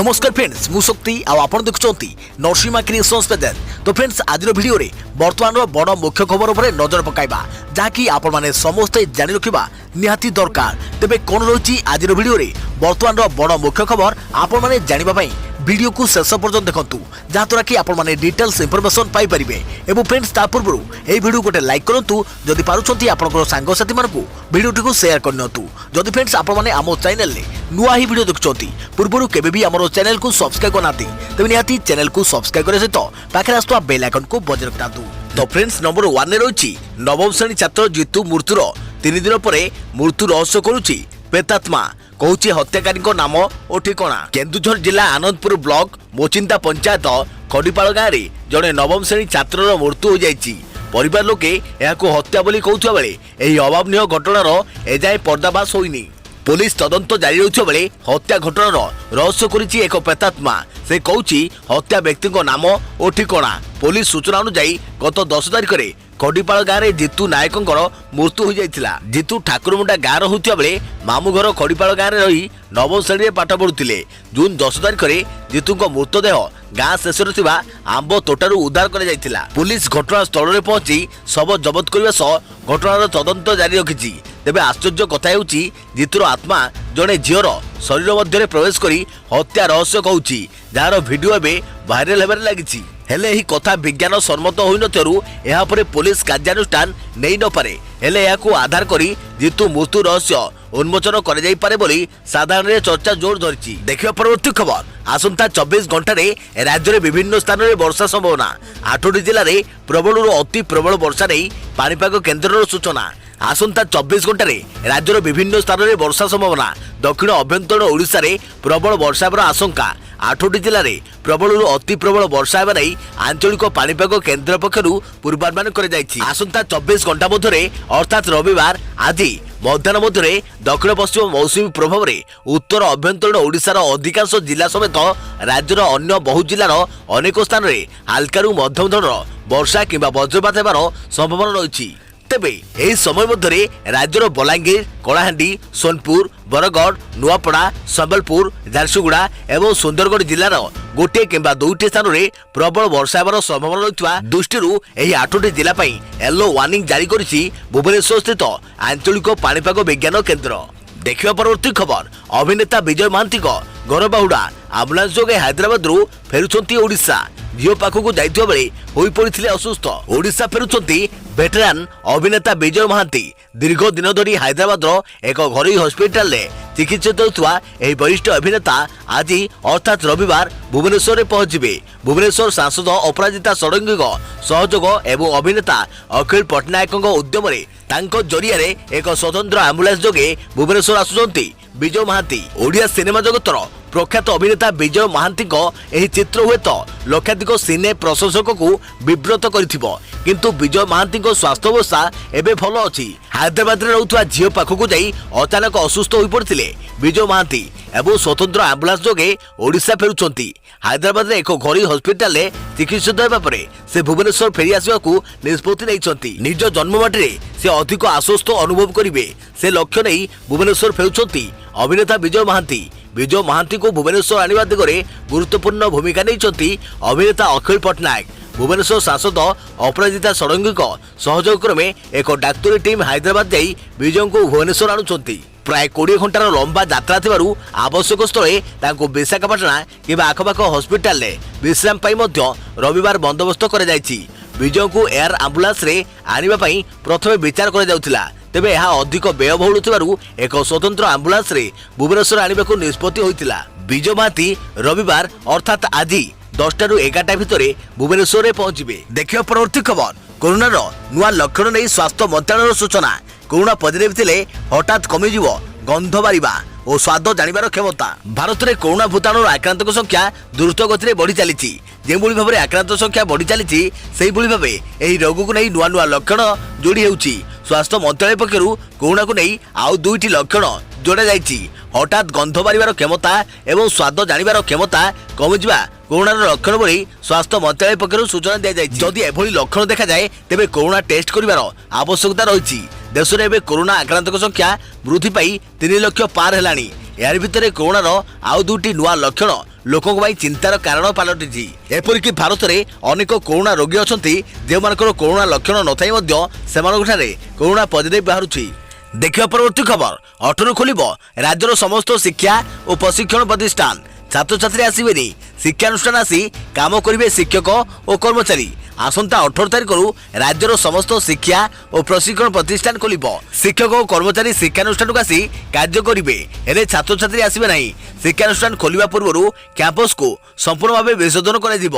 नमस्कार फ्रेंड्स मु शक्ति आपण देखुंती नरसिंहा क्रिएशंस पेज। तो फ्रेंड्स आज वीडियो रे वर्तमान बड़ मुख्य खबर उपर नजर पकाइबा जहाँकि आपण माने समस्ते जानि रखिबा निहाती दरकार। तेबे कोन रही आज वीडियो रे वर्तमान बड़ मुख्य खबर आपण माने जानिबा पई वीडियो को शेष पर्यंत देखंतु जहाँद्वारा कि आपण माने डिटेल्स इंफॉर्मेशन पाई परिबे। एवं फ्रेंड्स ता पूर्व ए वीडियो गोटे लाइक करंतु जदि पारुछंती आपनकर सांग साथी मानकु वीडियो को शेयर करनतु। जदि फ्रेंड्स आपण माने आमो चैनल ले नुआ ही वीडियो देखुछंती पूर्व केबे भी हमरो चैनल को सब्सक्राइब करनाती तबे निहाती चैनल को सब्सक्राइब करे सहित पाखे आस्तुवा बेल आइकन को बजाय रखतातु। तो फ्रेंड्स नंबर 1 रे रहिछि नवम श्रेणी छात्र जीतू मृत्युर 3 दिन परे मृत्यु रहस्य करुछि प्रेतात्मा कहूछि हत्याकारी नाम और ठिकाना। केन्दुझर जिला आनंदपुर ब्लॉक मोचिंता पंचायत खडीपाल गाँव में जड़े नवम श्रेणी छात्र मृत्यु हो जाइछि। परिवार लोके एहाको हत्या बोली कहउथिबा बेले एही अभावनीय घटनार एजाए पर्दाफाश होइनी। पुलिस तदंत जारी रहिथिबा बेले हत्या घटनार रहस्य करिछि एक प्रेतात्मा। से कहूछि हत्या व्यक्ति नाम और ठिकाना। पुलिस सूचना अनुसार गत 10 तारिख में खडीपाल गाँव में जीतू नायक मृत्यु हो जाइथिला। जीतू ठाकुरमुंडा गाँव होइथिबा बेले मामू घर खडीपाल गाँव में रही नवम श्रेणी पाठ पढ़ुथिले। जून 10 तारिख में जीतू मृतदेह गाँ शेष आंब तोटारू उद्धार कर जाइथिला। पुलिस घटनास्थल में पहुंची शव जबत करने सह घटनार तदंत जारी रखिछि। तेबे आश्चर्य कथा हेउछि जीतूर आत्मा जड़े झीर शरीर मध्य प्रवेश करी हत्या रहस्य कहूछि जार वीडियो एवं भाइराल होबार लागिछि। हेले एही कथा विज्ञान सम्मत होई नथिरु एहा परे पुलिस कार्यानुष्ठान नै न पारे। हेले एहाकु आधार करी जीतू मृत्यु रहस्य उन्मोचन कर जाई पारे बोली साधारण रे चर्चा जोर धरिछि। देखिबा परवर्ती खबर आसंता 24 घंटा रे राज्य रे विभिन्न स्थान रे वर्षा संभावना। 8टी जिल्ला रे प्रबल अति प्रबल वर्षा नै पानीपाग केन्द्रर सूचना। आसंता 24 घंटा रे राज्यर विभिन्न स्थान में वर्षा संभावना। दक्षिण अभ्यंतरण ओडिशा रे प्रबल वर्षा आशंका। 8टी जिल्ला रे प्रबल अति प्रबल वर्षा हेबा नै आंचलिक पानीपाग केन्द्र पक्षरु पूर्वानुमान कर जाइछि। आसंता 24 घंटा मध्य अर्थात रविवार आज मध्याह्न मध्य दक्षिण पश्चिम मौसुमी प्रभाव में उत्तर अभ्यंतरण ओडिशार अधिकांश जिला समेत राज्यर अन्य बहु जिलार अनेक स्थान में हल्कारु मध्यम धरणर वर्षा किंबा वज्रपात हेबार संभावना रही। तेबे एही समय मध्य राज्यर बलांगीर कलाहांडी सोनपुर बरगढ़ नुआपड़ा संबलपुर झारसुगुड़ा एवं सुंदरगढ़ जिलार गोटे किंबा 2टी स्थान में प्रबल वर्षा हेबार संभावना रहितवा दृष्टि 8टी जिला पई येलो वार्निंग जारी करिछि भुवनेश्वर स्थित आंचलिक पानीपाग विज्ञान केन्द्र। देखिबा परवर्ती खबर अभिनेता विजय महांती घर बाहुड़ा आम्बुलांस जोगे हैदराबाद फेरुछंती ओडिशा। झील पाखक जाइथिबा बेले होई पड़िथिले असुस्थ। ओडिशा फेरुछंती वेटरान अभिनेता विजय महांती। दीर्घ दिन धरी हैदराबाद एक घरोई हस्पिटाल रे चिकित्सित होता यह वरिष्ठ अभिनेता आज अर्थात रविवार भुवनेश्वर में पहुंचे। भुवनेश्वर सांसद अपराजिता षडंगी सहयोग एवं अभिनेता अखिल पट्टनायक उद्यम जरिया एक स्वतंत्र आम्बुलांस जोगे भुवनेश्वर आसुचंती विजय महांती। ओडिया सिनेमा जगतर प्रख्यात अभिनेता विजय महांती एही चित्र हुए तो लक्षाधिक सिने प्रशंसक को विव्रत करिथिबो किंतु विजय महांती स्वास्थ्य अवस्था एबे भल अछि। हैदराबाद रे रहउथवा झील पाखक जाई अचानक असुस्थ होई पड़थिले विजय महांती एवं स्वतंत्र आम्बुलांस जोगे ओडिशा फेरुछंती। हैदराबाद रे एक घरोई हस्पिटाल रे चिकित्सित हेबा परे से भुवनेश्वर फेरी आसिबाकू निष्पत्ति नैछंती। निज जन्ममाटी रे से अधिक आश्वस्त अनुभव करिवे से लक्ष्य नहीं भुवनेश्वर फेरुछंती अभिनेता विजय महांती। विजय महांती को भुवनेश्वर आनिबा दिगरे गुरुत्वपूर्ण भूमिका नैछंती अभिनेता अखिल पट्टनायक। भुवनेश्वर सांसद अपराजिता षडंगी सहयोग क्रमे एक डाक्तरी टीम हैदराबाद जाई विजय को भुवनेश्वर आणुछंती। प्राय 20 घंटार लंबा यात्रा थिबारु आवश्यक स्थले तांको विशाखापाटना किबा आखपाख हस्पिटाल रे विश्राम पाई मध्य रविवार बंदोबस्त कर जाइछि। विजय को एयर आम्बुलांस रे आनिबा पई प्रथमे विचार कर जाउथिला तेबे यह अधिक व्ययबहुल थिबारु एक स्वतंत्र आम्बुलांस रे भुवनेश्वर आनिबाकू निष्पत्ति होइतिला। विजय महांती रविवार अर्थात आज 10टा रु 11टा भितर भुवनेश्वर में पहुंचे। देखिए परवर्ती खबर कोरोना नुआ लक्षण नहीं स्वास्थ्य मंत्रालय सूचना। कोरोना पॉजिटिव थिले हठात कमिजिव गंध बारिबा और स्वाद जानिबार क्षमता। भारत में कोरोना भूताणु आक्रांतक संख्या द्रुत गति में बढ़ी चली। जो भाव में आक्रांत संख्या बढ़ी चली से भाव यही रोग को नहीं नुआ नुआ लक्षण जोड़ी होउछि। स्वास्थ्य मंत्रालय पक्षर कोरोना को नहीं आउ 2टी लक्षण जोड़ा जाइछि। हठात गंध बारिबार क्षमता एवं स्वाद जानिबार क्षमता कमिजिबा कोरोनार लक्षण बोली स्वास्थ्य मंत्रालय पक्षर सूचना दी जाइछि। जदि एभली लक्षण देखा जाए तेबे कोरोना टेस्ट करिबार आवश्यकता रहिछि। देश में एवं कोरोना आक्रांतक संख्या वृद्धि पाई 3 लाख पार हेलानी। यार भितर कोरोनार आउ 2टी नुआ लक्षण लोकों ପାଇଁ ଚିନ୍ତାର କାରଣ ପାଲଟିଛି। ଏପରିକି ଭାରତରେ ଅନେକ କରୋନା ରୋଗୀ ଅଛନ୍ତି ଯେଉଁମାନଙ୍କର କରୋନା ଲକ୍ଷଣ ନଥାଇ ମଧ୍ୟ ସେମାନଙ୍କଠାରେ କରୋନା ପଜିଟିଭ ବାହାରୁଛି। ଦେଖିବା ପରବର୍ତ୍ତୀ ଖବର 18ରୁ ଖୋଲିବ ରାଜ୍ୟର ସମସ୍ତ ଶିକ୍ଷା ଓ ପ୍ରଶିକ୍ଷଣ ପ୍ରତିଷ୍ଠାନ। ଛାତ୍ରଛାତ୍ରୀ ଆସିବେନି, ଶିକ୍ଷାନୁଷ୍ଠାନ ଆସି କାମ କରିବେ ଶିକ୍ଷକ ଓ କର୍ମଚାରୀ। ଆସନ୍ତା 18 ତାରିଖରୁ ରାଜ୍ୟର ସମସ୍ତ ଶିକ୍ଷା ଓ ପ୍ରଶିକ୍ଷଣ ପ୍ରତିଷ୍ଠାନ ଖୋଲିବ। ଶିକ୍ଷକ ଓ କର୍ମଚାରୀ ଶିକ୍ଷାନୁଷ୍ଠାନକୁ ଆସି କାର୍ଯ୍ୟ କରିବେ, ହେଲେ ଛାତ୍ରଛାତ୍ରୀ ଆସିବେ ନାହିଁ। ଶିକ୍ଷାନୁଷ୍ଠାନ ଖୋଲିବା ପୂର୍ବରୁ କ୍ୟାମ୍ପସକୁ ସମ୍ପୂର୍ଣ୍ଣ ଭାବେ ବିଶୋଧନ କରାଯିବ।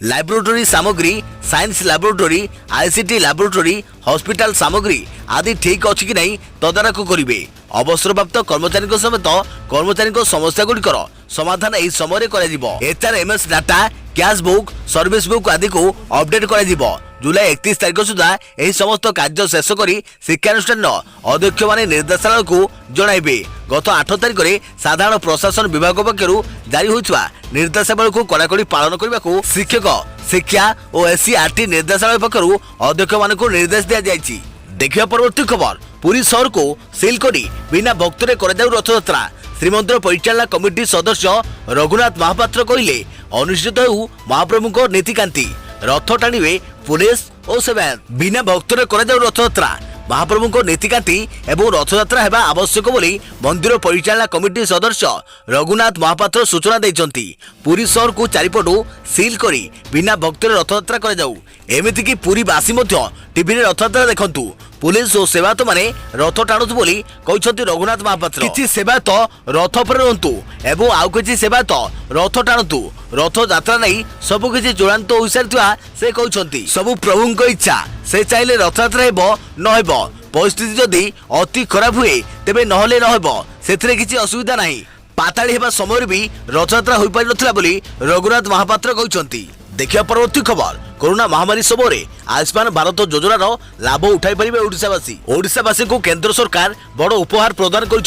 ଲାବୋରେଟୋରୀ ସାମଗ୍ରୀ, science laboratory, ICT laboratory, hospital ସାମଗ୍ରୀ ଆଦି ଠିକ୍ ଅଛି କି ନାହିଁ ତଦାରଖ କରିବେ। ଅବସରପ୍ରାପ୍ତ କର୍ମଚାରୀଙ୍କ ସମେତ କର୍ମଚାରୀଙ୍କ ସମସ୍ୟାଗୁଡ଼ିକର ସମାଧାନ ଏହି ସମୟରେ କରାଯିବ। HRMS data, cash book, service book ଆଦିକୁ ଅପଡେଟ୍ କରାଯିବ। ଜୁଲାଇ 31 ତାରିଖ ସୁଦ୍ଧା ଏହି ସମସ୍ତ କାର୍ଯ୍ୟ ଶେଷ କରି ଶିକ୍ଷାନୁଷ୍ଠାନର ଅଧ୍ୟକ୍ଷମାନେ ନିର୍ଦ୍ଦେଶାଳୟକୁ ଜଣାଇବେ। ଗତ 8 ତାରିଖରେ ସାଧାରଣ ପ୍ରଶାସନ ବିଭାଗ ପକ୍ଷରୁ ଜାରି ହୋଇଥିବା ନିର୍ଦ୍ଦେଶାବଳୀକୁ କଡ଼ାକଡ଼ି ପାଳନ କରିବାକୁ ଶିକ୍ଷକ ଶିକ୍ଷା ଓ SCRT ନିର୍ଦ୍ଦେଶାଳୟ ପକ୍ଷରୁ ଅଧ୍ୟକ୍ଷମାନଙ୍କୁ ନିର୍ଦ୍ଦେଶ ଦିଆଯାଇଛି। ଦେଖିବା ପରବର୍ତ୍ତୀ ଖବର ପୁରୀ ସହରକୁ ସିଲ୍ କରି ବିନା ଭକ୍ତରେ କରାଯାଉ ରଥଯାତ୍ରା। ଶ୍ରୀମନ୍ଦିର ପରିଚାଳନା କମିଟି ସଦସ୍ୟ ରଘୁନାଥ ମହାପାତ୍ର କହିଲେ, ଅନୁଷ୍ଠିତ ହେଉ ମହାପ୍ରଭୁଙ୍କ ନୀତିକାନ୍ତି, ରଥ ଟାଣିବେ ପୁଲିସ ଓ ସେବାୟତ। ବିନା ଭକ୍ତରେ କରାଯାଉ ରଥଯାତ୍ରା। ମହାପ୍ରଭୁଙ୍କ ନୀତିକାନ୍ତି ଏବଂ ରଥଯାତ୍ରା ହେବା ଆବଶ୍ୟକ ବୋଲି ମନ୍ଦିର ପରିଚାଳନା କମିଟି ସଦସ୍ୟ ରଘୁନାଥ ମହାପାତ୍ର ସୂଚନା ଦେଇଛନ୍ତି। ପୁରୀ ସହରକୁ ଚାରିପଟୁ ସିଲ୍ କରି ବିନା ଭକ୍ତରେ ରଥଯାତ୍ରା କରାଯାଉ। ଏମିତିକି ପୁରୀବାସୀ ମଧ୍ୟ ଟିଭିରେ ରଥଯାତ୍ରା ଦେଖନ୍ତୁ। ପୁଲିସ ଓ ସେବାୟତ ମାନେ ରଥ ଟାଣୁଛୁ ବୋଲି କହିଛନ୍ତି ରଘୁନାଥ ମହାପାତ୍ର। କିଛି ସେବାୟତ ରଥ ଉପରେ ରୁହନ୍ତୁ ଏବଂ ଆଉ କିଛି ସେବାୟତ ରଥ ଟାଣନ୍ତୁ। ରଥଯାତ୍ରା ନେଇ ସବୁକିଛି ଚୂଡ଼ାନ୍ତ ହୋଇସାରିଥିବା ସେ କହିଛନ୍ତି। ସବୁ ପ୍ରଭୁଙ୍କ ଇଚ୍ଛା, ସେ ଚାହିଁଲେ ରଥଯାତ୍ରା ହେବ ନ ହେବ। ପରିସ୍ଥିତି ଯଦି ଅତି ଖରାପ ହୁଏ ତେବେ ନହେଲେ ନ ହେବ, ସେଥିରେ କିଛି ଅସୁବିଧା ନାହିଁ। ପାତାଳି ହେବା ସମୟରେ ବି ରଥଯାତ୍ରା ହୋଇପାରିନଥିଲା ବୋଲି ରଘୁନାଥ ମହାପାତ୍ର କହିଛନ୍ତି। ଦେଖିବା ପରବର୍ତ୍ତୀ ଖବର कोरोना महामारी समय आयुष्मान भारत योजनार लाभ उठाई पारे ओडिशावासी केंद्र सरकार बड़ उपहार प्रदान कर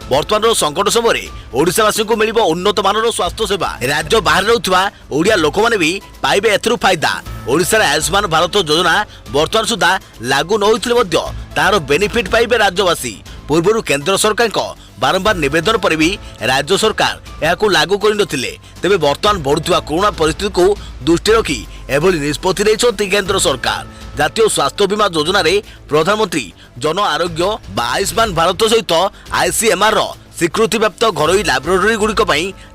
बर्तमान संकट समय ओडिशावासी को मिल उन्नत मानर स्वास्थ्य सेवा। राज्य बाहर रहउथिबा ओडिया लोक माने भी पाइबे एथरु फायदा। ओडिशार आयुष्मान भारत योजना बर्तमान सुधा लागू न होइथिले मध्य तार बेनिफिट पाइबे राज्यवासी। पूर्व केंद्र सरकार बारंबार निवेदन पर भी राज्य सरकार यह लागू करनथिले। तेबे बर्तमान बढ़ुवा कोरोना परिस्थिति को दृष्टि रखी एभली निष्पत्ति नेइछन्ति केंद्र सरकार। जातीय स्वास्थ्य बीमा योजना रे प्रधानमंत्री जन आरोग्य आयुष्मान भारत सहित आईसीएमआर स्वीकृति प्राप्त घरोई लैबोरेटरी गुड़िक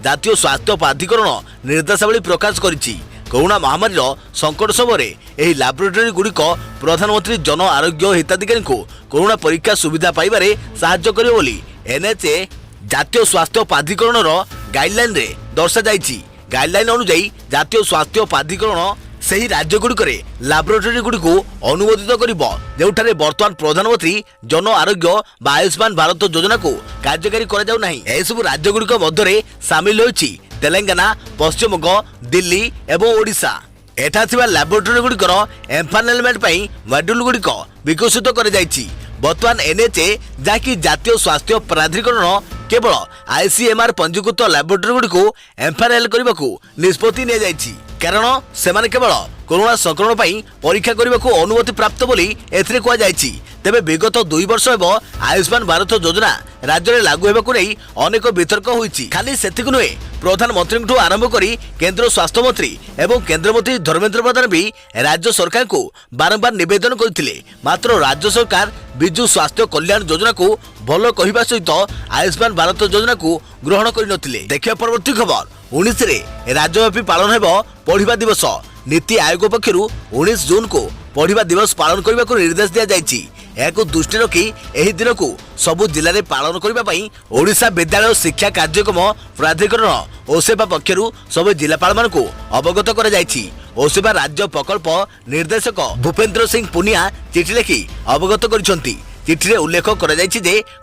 जातीय स्वास्थ्य प्राधिकरण निर्देशावली प्रकाश करिछि। कोरोना महामारी संकट समय यह लैबोरेटरी गुड़िक प्रधानमंत्री जन आरोग्य हिताधिकारी को कोरोना परीक्षा सुविधा पाइबारे साहाय्य करियो बोली एनएचए जातीय स्वास्थ्य प्राधिकरण गाइडलाइन रे दर्शा जाइछि। गाइडलाइन अनुसार जातीय स्वास्थ्य प्राधिकरण सही राज्य गुड़िक लैबोरेटरी गुड़िक अनुमोदित करिबो जेउठारे वर्तमान प्रधानमंत्री जन आरोग्य आयुष्मान भारत योजना को कार्यकारी करा जाउ नाही। ए सब राज्य गुड़िक मध्यरे शामिल होइछि तेलंगाना, पश्चिम बंग, दिल्ली एवं ओडिशा। एठा थिबा लैबोरेटरी गुड़िकर एम्पानेलमेंट पई मॉड्यूल गुड़िक विकसित कर जाइछि। वर्तमान एनएचए जाकि जातीय स्वास्थ्य प्राधिकरण केवल आईसीएमआर पंजीकृत लैबोरेटरी गुड़िक एम्पानेल करने को निष्पत्ति नि जाइछि कारण सेमाने केवल कोरोना संक्रमण पई परीक्षा करने को अनुमति प्राप्त बोली एथिरे कुआ जाइछि। तेबे विगत 2 वर्ष हेबो आयुष्मान भारत योजना राज्य में लागू हेबाकु नै अनेक वितर्क होइछि। खाली सेतिक नुहे प्रधानमंत्री ठू आरंभ करी केंद्र स्वास्थ्य मंत्री एवं केंद्र मंत्री धर्मेंद्र प्रधान भी राज्य सरकार को बारंबार निवेदन करथिले। मात्र राज्य सरकार विजु स्वास्थ्य कल्याण योजना को भल कहवा सहित आयुष्मान भारत योजना को ग्रहण करनथिले। देखिए परवर्ती खबर 19 रे राज्यव्यापी पालन हेबो पढ़िबा दिवस। नीति आयोग पक्षर 19 जून को पढ़िबा दिवस पालन करने को निर्देश दिया जाइछि। यह दृष्टि रखी एही दिन को सबु जिले में पालन करने ओडिशा विद्यालय शिक्षा कार्यक्रम प्राधिकरण ओसेबा पक्षर सब जिलापाल मान को अवगत कर जाइछि। ओसेबा राज्य प्रकल्प निर्देशक भूपेन्द्र सिंह पुनिया चिठी लिखि अवगत करिसंति। चिठी उल्लेख कर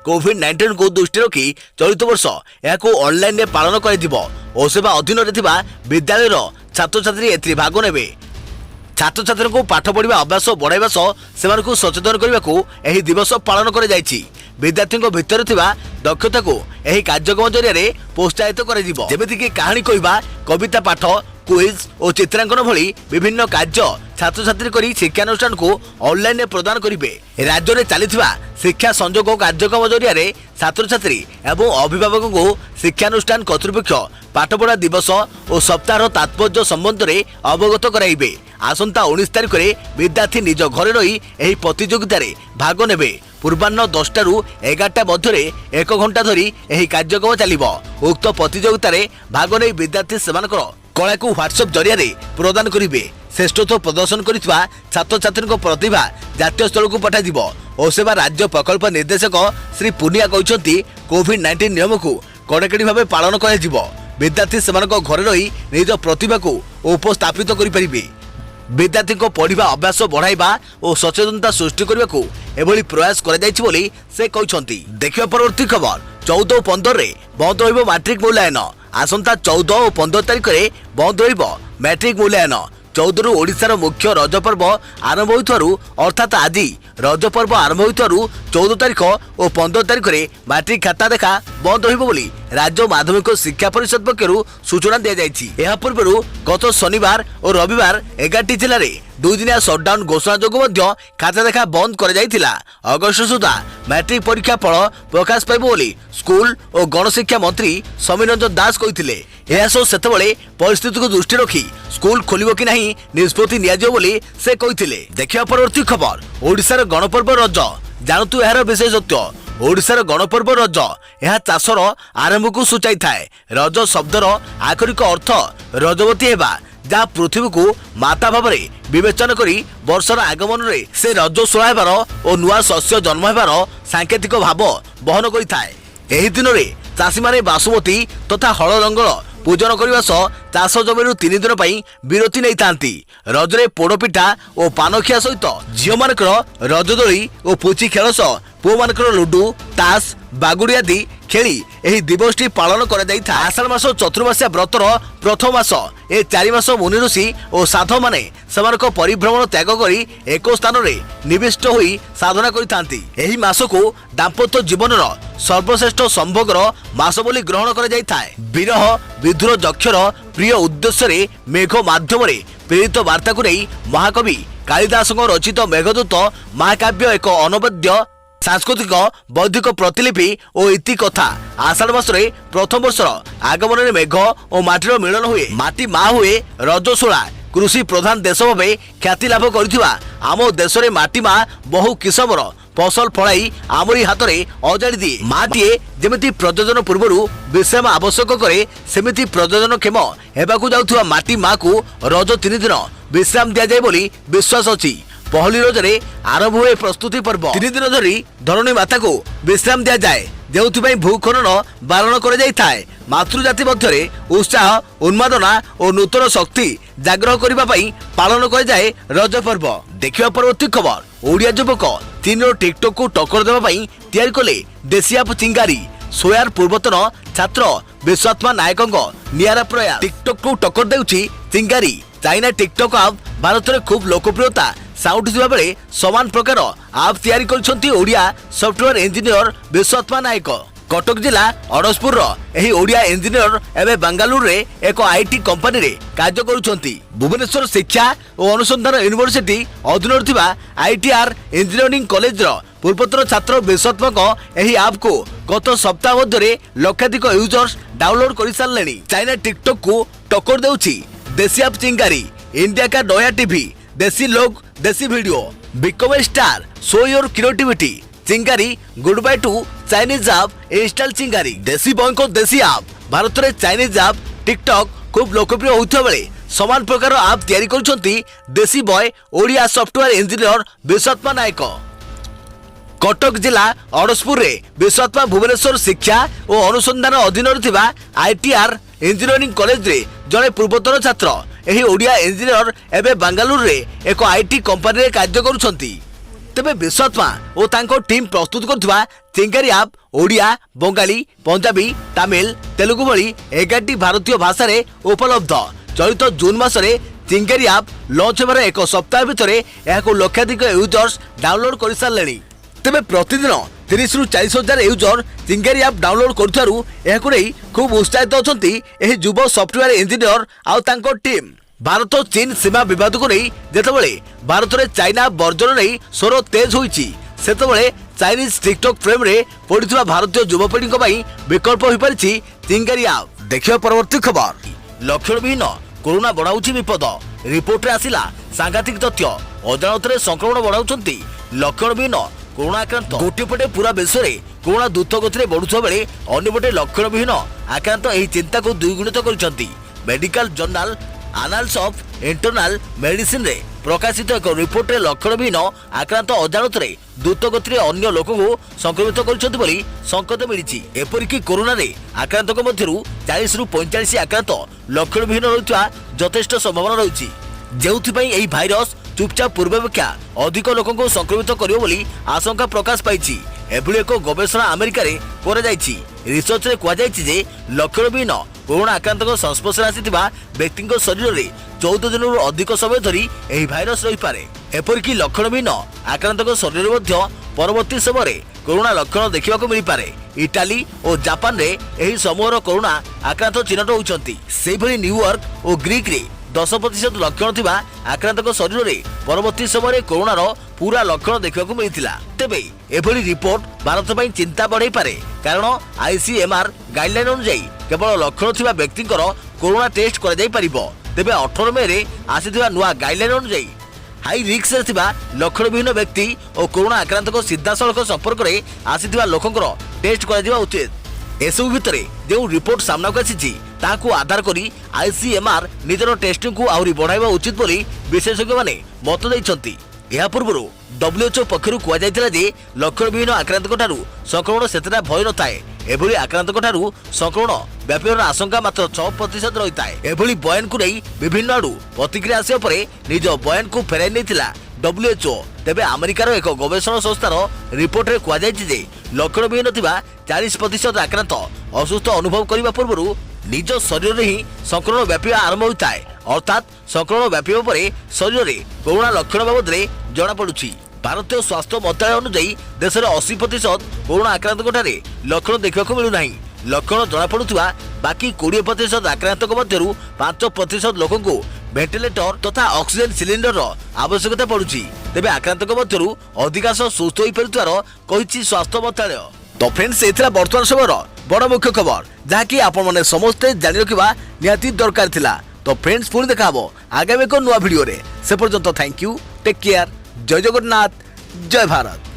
कोविड-19 को दृष्टि रखी चलित वर्ष यह ऑनलाइन पालन कर ओसेबा अधीन विद्यालय छात्र छात्री एथि भाग नेबे। छात्र छात्री को पाठ पढ़ा अभ्यास बढ़ाइबा सह सचेतन करने को यह दिवस पालन कर जाइछि। विद्यार्थी भितर थिबा दक्षता को यह कार्यक्रम जरिए प्रोत्साहित कर जेमिति कि कहानी कहवा, कविता पाठ, क्विज और चित्रांकन भली विभिन्न कार्य छात्र छात्री करी शिक्षानुष्ठान को ऑनलाइन प्रदान करिवे। राज्य में चलीथिबा शिक्षा संयोग कार्यक्रम जरिए छात्र छात्री एवं अभिभावक को शिक्षानुष्ठान कर्तृपक्ष पाठपढ़ा दिवस और सप्ताह तात्पर्य संबंध में अवगत कराइबे। आसंता 19 तारिख में विद्यार्थी निज घर रही एही प्रतियोगिता रे भाग नेबे। पूर्वाह्न 10टा रु 11टा मध्य 1 घंटा धरी एही कार्यक्रम चलिबो। उक्त प्रतियोगिता रे भाग नै विद्यार्थी सेमानकर कला को व्हाट्सएप जरिया रे प्रदान करिवे। श्रेष्ठत्व प्रदर्शन करितबा छात्र छात्री प्रतिभा जातीय स्तर को पठाଯିबो। और सेवा राज्य प्रकल्प निर्देशक श्री पुनिया कहते कोविड-19 नियम को कड़ाकड़ी भाव पालन कर विद्यार्थी से घर रही निज प्रतिभा को उपस्थापित करें। विद्यार्थी को पढ़ा अभ्यास बढ़ाइबा और सचेतनता सृष्टि करने को एभली प्रयास कर से कहते। देखिए परवर्ती खबर 14 और 15 रे बंद रहिबो मैट्रिक मूल्यांकन। आसंता 14 और 15 तारिख में बंद रहिबो मैट्रिक मूल्यांकन। 14 रु ओडिशार मुख्य रज पर्व आरंभ होइथारु अर्थात आज रज पर्व आरंभ होइथारु 14 तारिख और 15 तारिख में मैट्रिक खाता देखा बंद रहिबो बोली राज्य माध्यमिक शिक्षा परिषद पक्षरु सूचना दिया जायछि। एहा पूर्वरु गत शनिवार और रविवार 11टी जिले में 2 दिनिया सटडाउन घोषणा जोगु मध्य खाता देखा बंद कर जायथिला। अगस्त सुधा मैट्रिक परीक्षा फल प्रकाश पाइबो बोली स्कूल और गणशिक्षा मंत्री समीर रंजन दास कहिथिले। एहासो सेतबेले परिस्थिति को दृष्टि रखी स्कूल खोलिबो कि नहीं निष्पत्ति नियाजियो बोली से कहिथिले। देखिया परवर्ती खबर ओडिशार गणपर्व रज जानतु एहार विशेषत्व। ओडिशार गणपर्व रज यह चाषर आरंभ को सूचाई थाए। रज शब्दर आखरिक अर्थ रजवती हेबा जहाँ पृथ्वी को माता भाव विवेचन करी वर्षर आगमन रे से रजस्वला हेबार और नुआ शस्य जन्म हेबार सांकेतिक भाव बहन करिथाए। एही दिन रे चाषी माने बासुमती तथा हल रंगल पूजन करने सह चाष जमी 3 दिन पर विरति नहीं थांती। रजरे पोड़पिठा और पानखिया सहित झील मानकर रजदोली और पुची खेल सह पुओ मानकर लुडु ताश बागुड़ी आदि खेली एही दिवसटी पालन करा जाई था। आषाढ़ मास चतुर्मास्या व्रतर प्रथम मास ए 4 मास मुनि ऋषि और साधु माने सेमानक परिभ्रमण त्याग करी एक स्थान रे निविष्ट होई साधना करिथांती। एही मास को दाम्पत्य जीवनर सर्वश्रेष्ठ संभोगर मास बोली ग्रहण करा जाई थाए। विरह विधुर जक्षर प्रिय उद्देश्य रे मेघ माध्यम रे प्रेरित वार्ता को नहीं महाकवि कालिदास रचित मेघदूत महाकाव्य एक अनवद्य सांस्कृतिक बौद्धिक प्रतिलिपि और इति कथा। आषाढ़ मास प्रथम वर्षर आगमन में मेघ और माटीर मिलन हुए माटी मा हुए रजस्वला। कृषि प्रधान देश भाव ख्याति लाभ करिथिबा आम देश में माटी मा बहु किसमर फसल फलाई आमरी हाथ में अजाड़ी दिए। माटीए जेमिति प्रजनन पूर्व विश्राम आवश्यक करे सेमिति प्रजनन क्षेम हेबाकु जाउथुवा माटी मा को रज 3 दिन विश्राम दिया जाए बोली विश्वास अछि। पहली रजरे आरंभ हुए प्रस्तुति पर्व 3 दिन धरी धरणी माता को विश्राम दिया जाए जो भूखनन बारण कर जाए। मातृजाति मध्य उत्साह उन्मादना और नूतन शक्ति जाग्रह करने पालन कर जाए रज पर्व। देखिया परवर्ती खबर ओडिया युवक 3 टिकटॉक को टक्कर देवाई तैयारी कले देसी आप चिंगारी। सोयार पूर्वतन छात्र विश्वात्मा नायक नियारा प्रयास टिकटॉक को टक्कर देउछि चिंगारी। चाइना टिकटॉक आप भारत में खूब लोकप्रियता साउंटुवा बेले समान प्रकार आप तैयारी करछंती ओडिया सॉफ्टवेयर इंजीनियर विश्वात्मा नायक। कटक जिला अड़सपुर एही ओडिया इंजीनियर एवं बेंगालुरु रे एक आईटी कंपनी रे कार्य करुछंती। भुवनेश्वर शिक्षा और अनुसंधान यूनिवर्सिटी अधीन थिबा आईटीआर इंजीनियरिंग कॉलेज रो पूर्वतन छात्र विश्वात्मक एही ऐप को गत सप्ताह मध्य लक्षाधिक यूजर्स डाउनलोड कर सारे। चाइना टिकटॉक को टक्कर देउछि देसी ऐप चिंगारी। इंडिया का नया टीवी देसी लोग desi video become a star show your creativity Chingari good bye to Chinese app install Chingari. Desi boy को देसी ऐप भारत में चाइनीज ऐप टिकटॉक खूब लोकप्रिय होता बेले समान प्रकार ऐप तैयारी करुछंती देसी बॉय ओडिया सॉफ्टवेयर इंजीनियर विश्वात्मा नायक। कटक जिला अड़सपुर रे विश्वात्मा भुवनेश्वर शिक्षा और अनुसंधान अधीन आईटीआर इंजीनियरिंग कॉलेज रे जड़े पूर्वतन छात्र एही ओडिया इंजीनियर एवं बेंगालुरु रे एक आईटी कंपनी रे कार्य करुछंती। तेबे विश्वात्मा और तांको टीम प्रस्तुत करथुवा चिंगारी ऐप ओडिया बंगाली पंजाबी तमिल तेलुगु भली 11टी भारतीय भाषा रे उपलब्ध। चलित जून मासरे चिंगारी ऐप लॉन्च होबार एक सप्ताह भितर एहाको लक्षाधिक यूजर्स डाउनलोड कर सारे। तेबे प्रतिदिन 30 रु 40 हजार यूजर चिंगारी ऐप डाउनलोड करुथारु एहाको नै खूब उत्साहित अछंती एही युव सॉफ्टवेयर इंजीनियर आउ तांको टीम। भारत चीन सीमा विवाद को नहीं जेतेबेले भारत में चाइना वर्जन नहीं स्वर तेज होईची सेतेबेले चाइनीज टिकटॉक फ्रेम रे पड़िथिबा भारतीय युवपीढ़ी विकल्प हो पारिछि चिंगारी ऐप। देखिए परवर्ती खबर लक्षण विहीन कोरोना बढ़ाऊची विपद रिपोर्ट रे आसिला सांघातिक तथ्य अजाणत संक्रमण बढ़ाउछंती लक्षण विहीन कोरोना आक्रांत गोटे पटे पूरा विश्व में कोरोना द्रुत गति बढ़ुवा बेले अन्यपटे लक्षण विहीन आक्रांत यह चिंता को द्विगुणित करछंती medical journal annals of internal medicine रे प्रकाशित एक रिपोर्ट रे लक्षण विहीन आक्रांत अजाणत द्रुत गति अन्य लोक को संक्रमित करछंती बोली संकेत मिली एपरिक कोरोना रे आक्रांत मध्यरु 40 रु 45 आक्रांत लक्षण विहीन रहितवा यथेष्ट संभावना रही जेउथिपई एही भाइरस चुपचाप पूर्वापेक्षा अधिक लोक को संक्रमित करियो बोली आशंका प्रकाश पाइछि एभली एक गवेषणा अमेरिका रे करा जाइछि रिसर्च रे कुआ जाइछि जे लक्षण विहीन कोरोना आक्रांत संस्पर्श आसिथिबा व्यक्ति शरीर में 14 दिन अधिक समय धरी एही भाइरस रही पारे एपरिक लक्षण विहीन आक्रांत शरीर मध्य परवर्ती समय कोरोना लक्षण देखा मिल पारे इटाली और जापान रे एही समूहर कोरोना आक्रांत चिन्हट होउछंती सेभली न्यूयॉर्क और ग्रीक रे 10% लक्षण थिबा आक्रांत शरीर में परवर्ती समय कोरोनार पूरा लक्षण देखा मिलता तेबे एभली रिपोर्ट भारत पर चिंता बढ़ाई पारे कारण आईसीएमआर गाइडलाइन अनुसार केवल लक्षण थिबा व्यक्ति कोरोना टेस्ट कर जाई परिबो तेबे 18 मई रे आसीथिबा नुआ गाइडलाइन अनुसार हाई रिस्क रे थिबा लक्षण विहीन व्यक्ति और कोरोना आक्रांत सीधासलख संपर्क में आसीथिबा लोकंकर टेस्ट कर दिबा उचित एसबु भितरे जो रिपोर्ट सामना को आसी ताकू आधार करी आईसीएमआर निजर टेस्टिंग को आहरी बढ़ाइबा उचित बोली विशेषज्ञ माने मत दैछंती या पूर्व डब्ल्यूएचओ पक्षरु कुआ जायतिला जे लक्षण विहीन आक्रांतक ठारू संक्रमण सेतरा भय न थाए एभली आक्रांतक ठारू संक्रमण व्यापीर आशंका मात्र 6% रही थाए एभली बयान को नहीं विभिन्न आडू प्रतिक्रिया आसिया परे निज बयान को फेराई नैथिला डब्ल्यूएचओ तेबे अमेरिकार एक गवेषणा संस्थार रिपोर्ट रे कुआ जायछि जे लक्षण विहीन थिबा 40% आक्रांत असुस्थ अनुभव करने पूर्व निज शरीर में ही संक्रमण व्यापी आरंभ होता है अर्थात संक्रमण व्यापीबा परे शरीर में कोरोना लक्षण बाबद जना पड़ुछि भारतीय स्वास्थ्य मंत्रालय अनुसार देश में 80% कोरोना आक्रांतक ठारे लक्षण देखा मिलूना लक्षण जना पड़ुवा बाकी 20% आक्रांतक मध्यरु 5% लोक को वेंटिलेटर तथा ऑक्सीजन सिलिंडर आवश्यकता पड़ुछि तेबे आक्रांतक मध्यरु अधिकांश सुस्थ होई परितवार कहिछि स्वास्थ्य मंत्रालय तो फ्रेंड्स एथरा वर्तमान समय बड़ मुख्य खबर जहाँकि आपण माने समस्ते जानि रखिबा निहाती दरकार थिला तो फ्रेंड्स पुणी देखाबो आगामी एक नुआ वीडियो रे से पर्यंत थैंक यू टेक केयर जय जगन्नाथ जय भारत।